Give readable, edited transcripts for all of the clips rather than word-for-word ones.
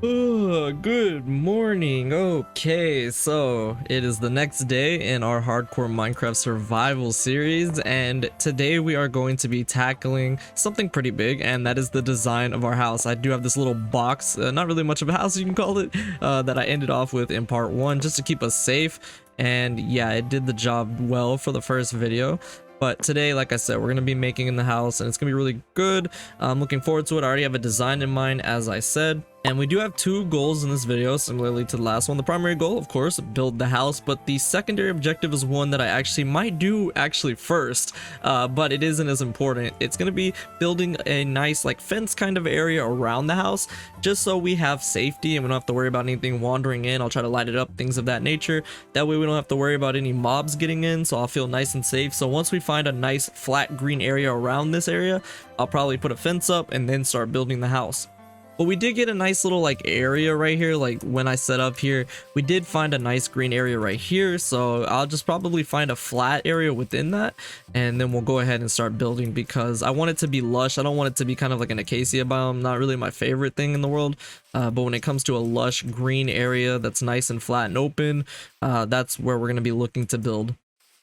Oh, good morning. Okay, so it is the next day in our hardcore Minecraft survival series, and today we are going to be tackling something pretty big, and that is the design of our house. I do have this little box, not really much of a house you can call it, that I ended off with in part one just to keep us safe. And yeah, it did the job well for the first video. But today, like I said, we're going to be making in the house and it's going to be really good. I'm looking forward to it. I already have a design in mind, as I said. And we do have two goals in this video, similarly to the last one. The primary goal, of course, build the house, but the secondary objective is one that I actually might do first, but it isn't as important. It's going to be building a nice like fence kind of area around the house, just so we have safety and we don't have to worry about anything wandering in. I'll try to light it up, things of that nature. That way we don't have to worry about any mobs getting in, so I'll feel nice and safe. So once we find a nice flat green area around this area, I'll probably put a fence up and then start building the house. But we did get a nice little like area right here. Like when I set up here, we did find a nice green area right here. So I'll just probably find a flat area within that, and then we'll go ahead and start building, because I want it to be lush. I don't want it to be kind of like an acacia biome. Not really my favorite thing in the world. But when it comes to a lush green area that's nice and flat and open, that's where we're going to be looking to build.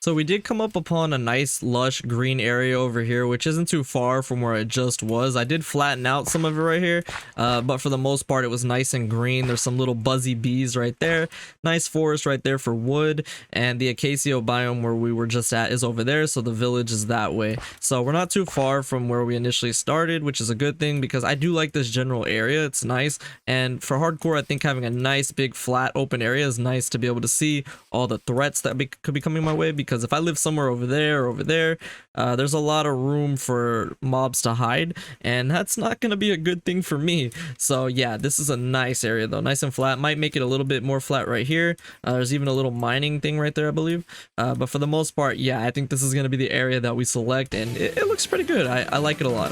So we did come up upon a nice lush green area over here, which isn't too far from where it just was. I did flatten out some of it right here, but for the most part it was nice and green. There's some little buzzy bees right there, nice forest right there for wood, and the acacia biome where we were just at is over there, so the village is that way. So we're not too far from where we initially started, which is a good thing because I do like this general area. It's nice, and for hardcore I think having a nice big flat open area is nice to be able to see all the threats that could be coming my way, because if I live somewhere over there, there's a lot of room for mobs to hide, and that's not going to be a good thing for me. So yeah, this is a nice area though, nice and flat. Might make it a little bit more flat right here. There's even a little mining thing right there, I believe. But for the most part, yeah, I think this is going to be the area that we select, and it looks pretty good. I like it a lot.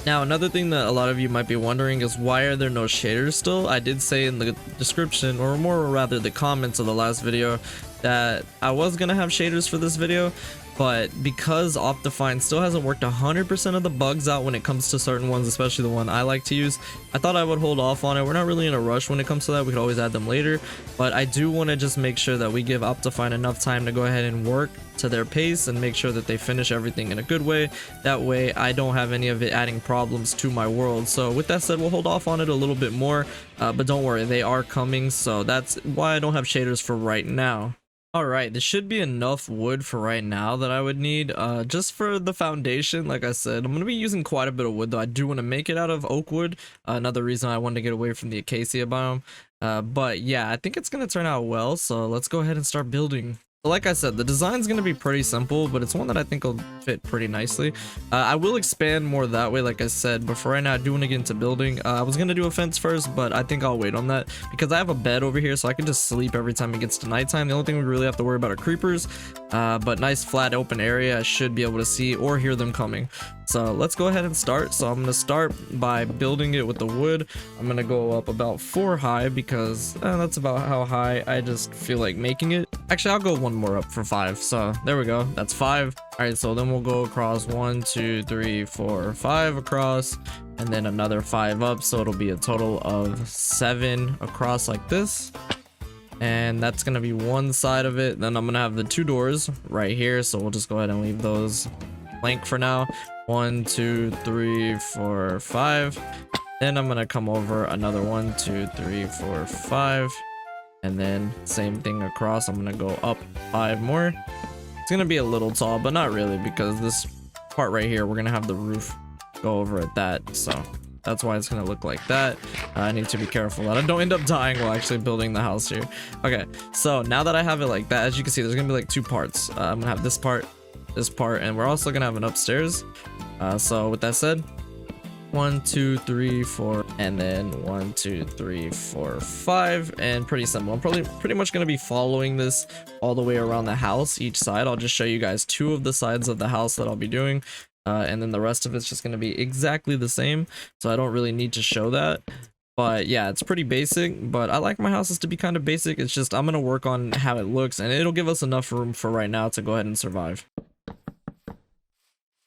Now, another thing that a lot of you might be wondering is why are there no shaders still? I did say in the description, or more rather the comments of the last video, that I was gonna have shaders for this video, but because Optifine still hasn't worked 100% of the bugs out when it comes to certain ones, especially the one I like to use, I thought I would hold off on it. We're not really in a rush when it comes to that. We could always add them later, but I do want to just make sure that we give Optifine enough time to go ahead and work to their pace and make sure that they finish everything in a good way. That way I don't have any of it adding problems to my world. So with that said, we'll hold off on it a little bit more, but don't worry, they are coming, so that's why I don't have shaders for right now. Alright, this should be enough wood for right now that I would need. Just for the foundation, like I said, I'm going to be using quite a bit of wood, though I do want to make it out of oak wood. Another reason I wanted to get away from the acacia biome. But yeah, I think it's going to turn out well, so let's go ahead and start building. Like I said, the design's going to be pretty simple, but it's one that I think will fit pretty nicely. I will expand more that way, like I said, but for right now I do want to get into building. I was going to do a fence first, but I think I'll wait on that because I have a bed over here, so I can just sleep every time it gets to nighttime. The only thing we really have to worry about are creepers, but nice flat open area. I should be able to see or hear them coming. So let's go ahead and start. So I'm going to start by building it with the wood. I'm going to go up about 4 high because that's about how high I just feel like making it. Actually, I'll go one more up for 5. So there we go. That's 5. All right, so then we'll go across 1, 2, 3, 4, 5 across, and then another 5 up. So it'll be a total of 7 across like this. And that's going to be one side of it. Then I'm going to have the 2 doors right here. So we'll just go ahead and leave those blank for now. 1, 2, 3, 4, 5. Then I'm gonna come over another 1, 2, 3, 4, 5, and then same thing across. I'm gonna go up 5 more. It's gonna be a little tall, but not really, because this part right here, we're gonna have the roof go over at that, so that's why it's gonna look like that. I need to be careful that I don't end up dying while actually building the house here. Okay, so now that I have it like that, as you can see, there's gonna be like 2 parts. I'm gonna have this part, and we're also gonna have an upstairs. So with that said, 1, 2, 3, 4, and then 1, 2, 3, 4, 5, and pretty simple. I'm pretty much going to be following this all the way around the house, each side. I'll just show you guys 2 of the sides of the house that I'll be doing, and then the rest of it's just going to be exactly the same, so I don't really need to show that. But yeah, it's pretty basic, but I like my houses to be kind of basic. It's just I'm gonna work on how it looks, and it'll give us enough room for right now to go ahead and survive.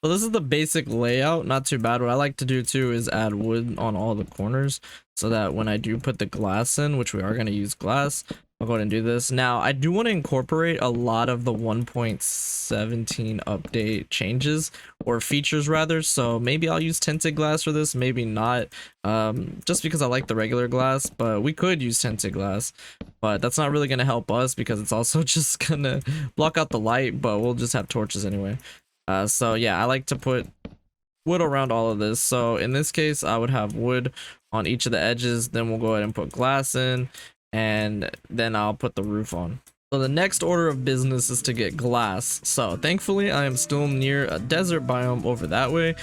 So this is the basic layout, not too bad. What I like to do too is add wood on all the corners so that when I do put the glass in, which we are going to use glass, I'll go ahead and do this. Now, I do want to incorporate a lot of the 1.17 update changes, or features rather, so maybe I'll use tinted glass for this, maybe not, just because I like the regular glass, but we could use tinted glass, but that's not really going to help us because it's also just going to block out the light, but we'll just have torches anyway. So yeah, I like to put wood around all of this. So in this case, I would have wood on each of the edges. Then we'll go ahead and put glass in, and then I'll put the roof on. So the next order of business is to get glass. So thankfully, I am still near a desert biome over that way,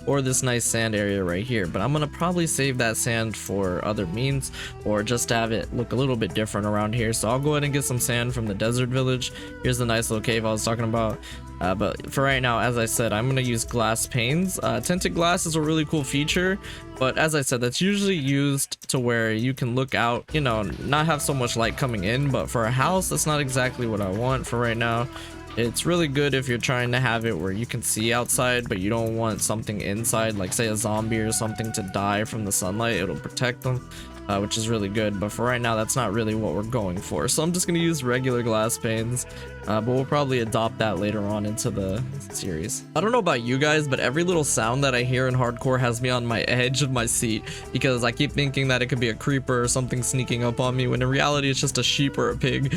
or this nice sand area right here, but I'm gonna probably save that sand for other means, or just to have it look a little bit different around here. So I'll go ahead and get some sand from the desert village. Here's the nice little cave I was talking about. But for right now, as I said, I'm gonna use glass panes. Tinted glass is a really cool feature, but as I said, that's usually used to where you can look out, you know, not have so much light coming in. But for a house, that's not exactly what I want for right now. It's really good if you're trying to have it where you can see outside, but you don't want something inside, like say a zombie or something, to die from the sunlight. It'll protect them, which is really good. But for right now, that's not really what we're going for. So I'm just going to use regular glass panes, but we'll probably adopt that later on into the series. I don't know about you guys, but every little sound that I hear in hardcore has me on my edge of my seat, because I keep thinking that it could be a creeper or something sneaking up on me, when in reality it's just a sheep or a pig.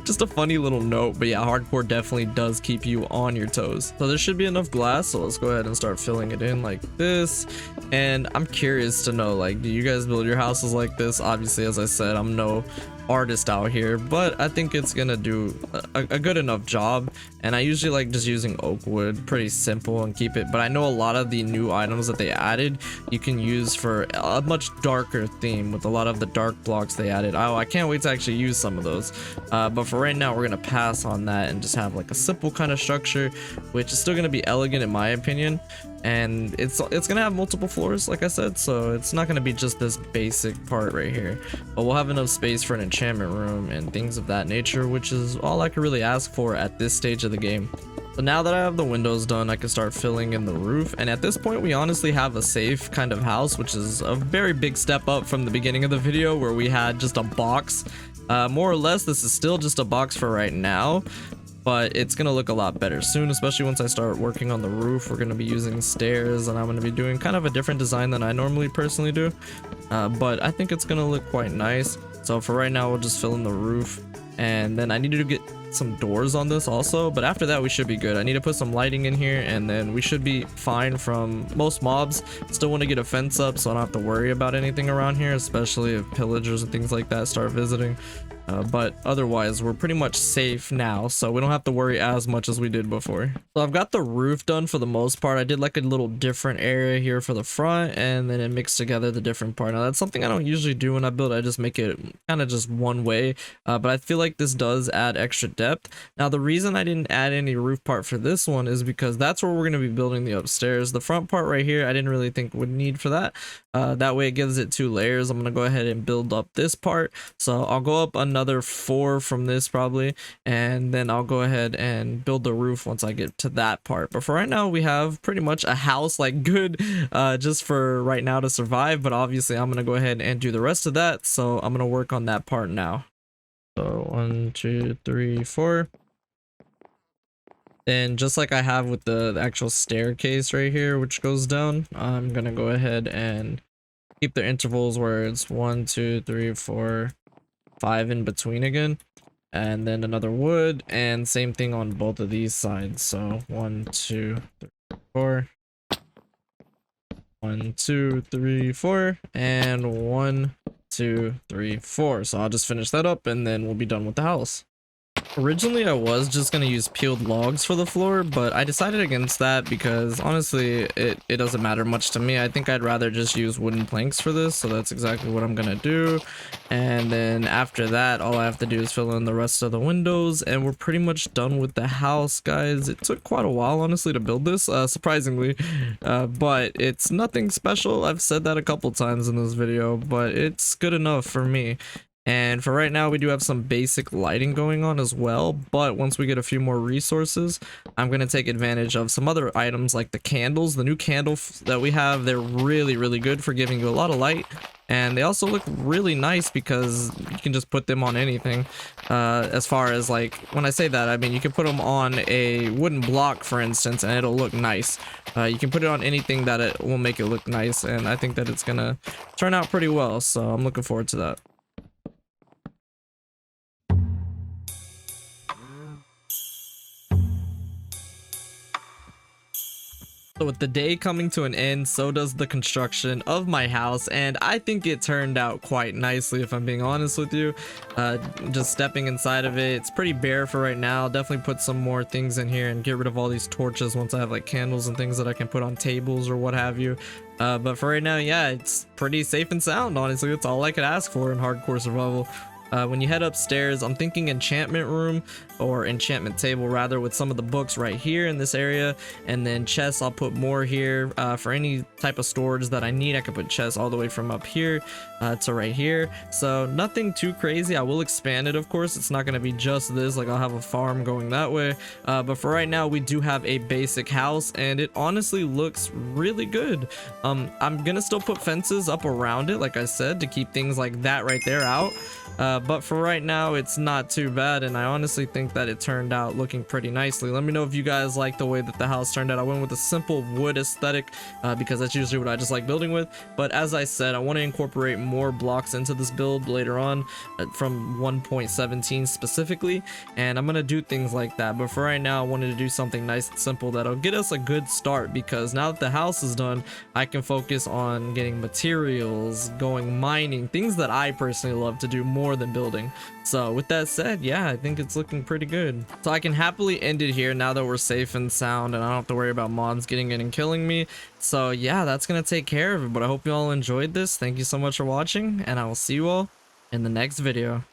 Just a funny little note. But yeah, hardcore definitely does keep you on your toes. So there should be enough glass, so let's go ahead and start filling it in like this. And I'm curious to know, like, do you guys build your houses like this? Obviously, as I said, I'm no artist out here, but I think it's gonna do a good enough job. And I usually like just using oak wood, pretty simple, and keep it. But I know a lot of the new items that they added you can use for a much darker theme, with a lot of the dark blocks they added. Oh, I can't wait to actually use some of those. But for right now, we're gonna pass on that and just have like a simple kind of structure, which is still gonna be elegant in my opinion. And it's gonna have multiple floors, like I said, so it's not gonna be just this basic part right here, but we'll have enough space for an enchantment room and things of that nature, which is all I could really ask for at this stage of the game. So now that I have the windows done, I can start filling in the roof, and at this point we honestly have a safe kind of house, which is a very big step up from the beginning of the video where we had just a box. More or less, this is still just a box for right now, but it's gonna look a lot better soon, especially once I start working on the roof. We're gonna be using stairs, and I'm gonna be doing kind of a different design than I normally personally do, but I think it's gonna look quite nice. So for right now, we'll just fill in the roof, and then I need to get some doors on this also, but after that we should be good. I need to put some lighting in here, and then we should be fine from most mobs. Still want to get a fence up so I don't have to worry about anything around here, especially if pillagers and things like that start visiting. But otherwise we're pretty much safe now, so we don't have to worry as much as we did before. So I've got the roof done for the most part. I did like a little different area here for the front, and then it mixed together the different part. Now that's something I don't usually do when I build. I just make it kind of just one way, but I feel like this does add extra depth. Now the reason I didn't add any roof part for this one is because that's where we're going to be building the upstairs. The front part right here I didn't really think would need for that. That way it gives it 2 layers. I'm gonna go ahead and build up this part, so I'll go up another 4 from this probably, and then I'll go ahead and build the roof once I get to that part. But for right now we have pretty much a house, like good, just for right now to survive. But obviously I'm gonna go ahead and do the rest of that, so I'm gonna work on that part now. So 1 2 3 4. And just like I have with the actual staircase right here, which goes down, I'm gonna go ahead and keep the intervals where it's 1 2 3 4 5 in between again, and then another wood, and same thing on both of these sides. So 1 2 3 4, 1 2 3 4, and 1 2 3 4. So I'll just finish that up, and then we'll be done with the house. Originally, I was just gonna use peeled logs for the floor, but I decided against that because honestly, it doesn't matter much to me. I think I'd rather just use wooden planks for this, so that's exactly what I'm gonna do. And then after that, all I have to do is fill in the rest of the windows, and we're pretty much done with the house, guys. It took quite a while, honestly, to build this, surprisingly, but it's nothing special. I've said that a couple times in this video, but it's good enough for me. And for right now, we do have some basic lighting going on as well, but once we get a few more resources, I'm going to take advantage of some other items like the candles. The new that we have, they're really good for giving you a lot of light, and they also look really nice because you can just put them on anything. As far as, like, when I say that, I mean you can put them on a wooden block, for instance, and it'll look nice. You can put it on anything that it will make it look nice, and I think that it's gonna turn out pretty well, so I'm looking forward to that. So with the day coming to an end, so does the construction of my house, and I think it turned out quite nicely, if I'm being honest with you. Just stepping inside of it, it's pretty bare for right now. Definitely put some more things in here and get rid of all these torches once I have like candles and things that I can put on tables or what have you. But for right now, yeah, it's pretty safe and sound, honestly. That's all I could ask for in hardcore survival. When you head upstairs, I'm thinking enchantment room, or enchantment table rather, with some of the books right here in this area, and then chests. I'll put more here for any type of storage that I need. I could put chests all the way from up here to right here, so nothing too crazy. I will expand it, of course. It's not going to be just this, like I'll have a farm going that way, but for right now we do have a basic house, and it honestly looks really good. I'm gonna still put fences up around it, like I said, to keep things like that right there out. But for right now, it's not too bad, and I honestly think that it turned out looking pretty nicely. Let me know if you guys like the way that the house turned out. I went with a simple wood aesthetic because that's usually what I just like building with, but as I said, I want to incorporate more blocks into this build later on from 1.17 specifically, and I'm gonna do things like that. But for right now, I wanted to do something nice and simple that'll get us a good start, because now that the house is done, I can focus on getting materials, going mining, things that I personally love to do more than building. So with that said, yeah, I think it's looking pretty good. So I can happily end it here now that we're safe and sound, and I don't have to worry about mobs getting in and killing me. So yeah, that's gonna take care of it. But I hope you all enjoyed this. Thank you so much for watching, and I will see you all in the next video.